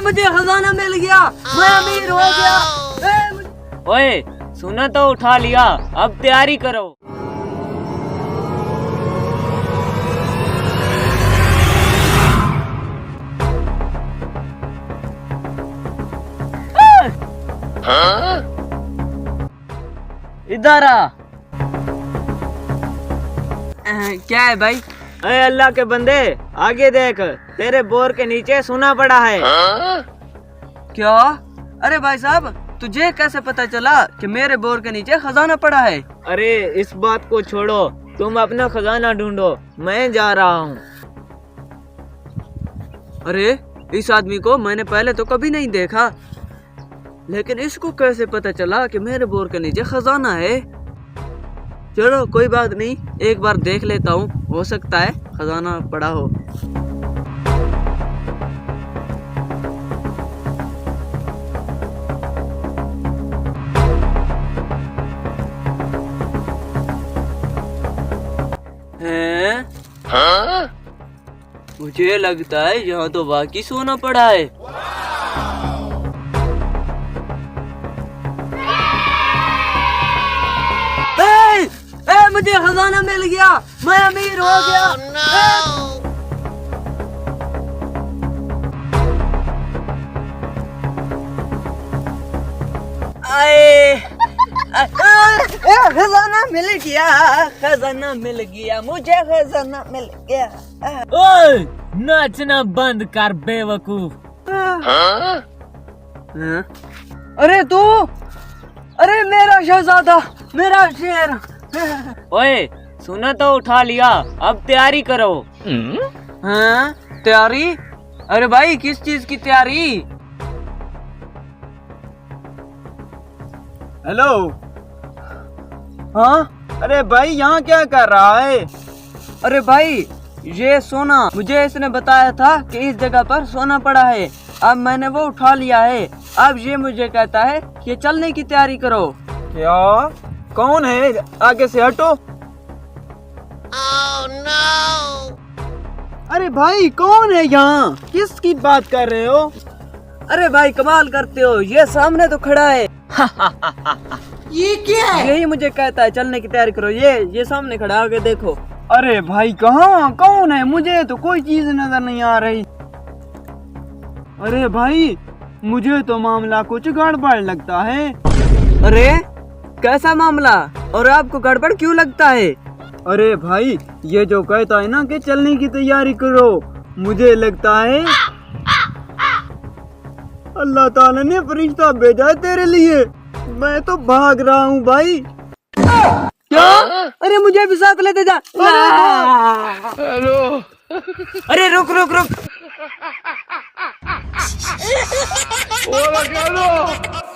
मुझे खजाना मिल गया, मैं अमीर हो गया। ओए सुना तो उठा लिया, अब तैयारी करो। इधर आ। क्या है भाई? अरे अल्लाह के बंदे आगे देख, तेरे बोर के नीचे सोना पड़ा है। क्या? अरे भाई साहब, तुझे कैसे पता चला कि मेरे बोर के नीचे खजाना पड़ा है? अरे इस बात को छोड़ो, तुम अपना खजाना ढूंढो, मैं जा रहा हूँ। अरे इस आदमी को मैंने पहले तो कभी नहीं देखा, लेकिन इसको कैसे पता चला कि मेरे बोर के नीचे खजाना है? चलो कोई बात नहीं, एक बार देख लेता हूँ, हो सकता है खजाना पड़ा हो। हैं? मुझे लगता है यहाँ तो वाकई सोना पड़ा है। मुझे खजाना मिल गया, मैं अमीर हो गया। खजाना मिल गया, खजाना मिल गया, मुझे खजाना मिल गया। ओए नाचना बंद कर बेवकूफ। अरे तू, अरे मेरा शहजादा, मेरा शेर। ओए सुना तो उठा लिया, अब तैयारी करो। हाँ तैयारी? अरे भाई किस चीज की तैयारी? हेलो। हाँ अरे भाई यहाँ क्या कर रहा है? अरे भाई ये सोना, मुझे इसने बताया था कि इस जगह पर सोना पड़ा है, अब मैंने वो उठा लिया है। अब ये मुझे कहता है कि चलने की तैयारी करो। क्या? कौन है? आगे से हटो। no! अरे भाई कौन है यहाँ? किसकी बात कर रहे हो? अरे भाई कमाल करते हो, ये सामने तो खड़ा है। ये क्या है? यही मुझे कहता है चलने की तैयारी करो। ये सामने खड़ा, आगे देखो। अरे भाई कहाँ? कौन है? मुझे तो कोई चीज नजर नहीं आ रही। अरे भाई मुझे तो मामला कुछ गड़बड़ लगता है। अरे कैसा मामला, और आपको गड़बड़ क्यों लगता है? अरे भाई ये जो कहता है ना कि चलने की तैयारी करो, मुझे लगता है अल्लाह ताला ने फरिश्ता भेजा है तेरे लिए। मैं तो भाग रहा हूँ भाई। क्या? अरे मुझे भी साथ लेते जा। हेलो। अरे रुक रुक रुक। ओ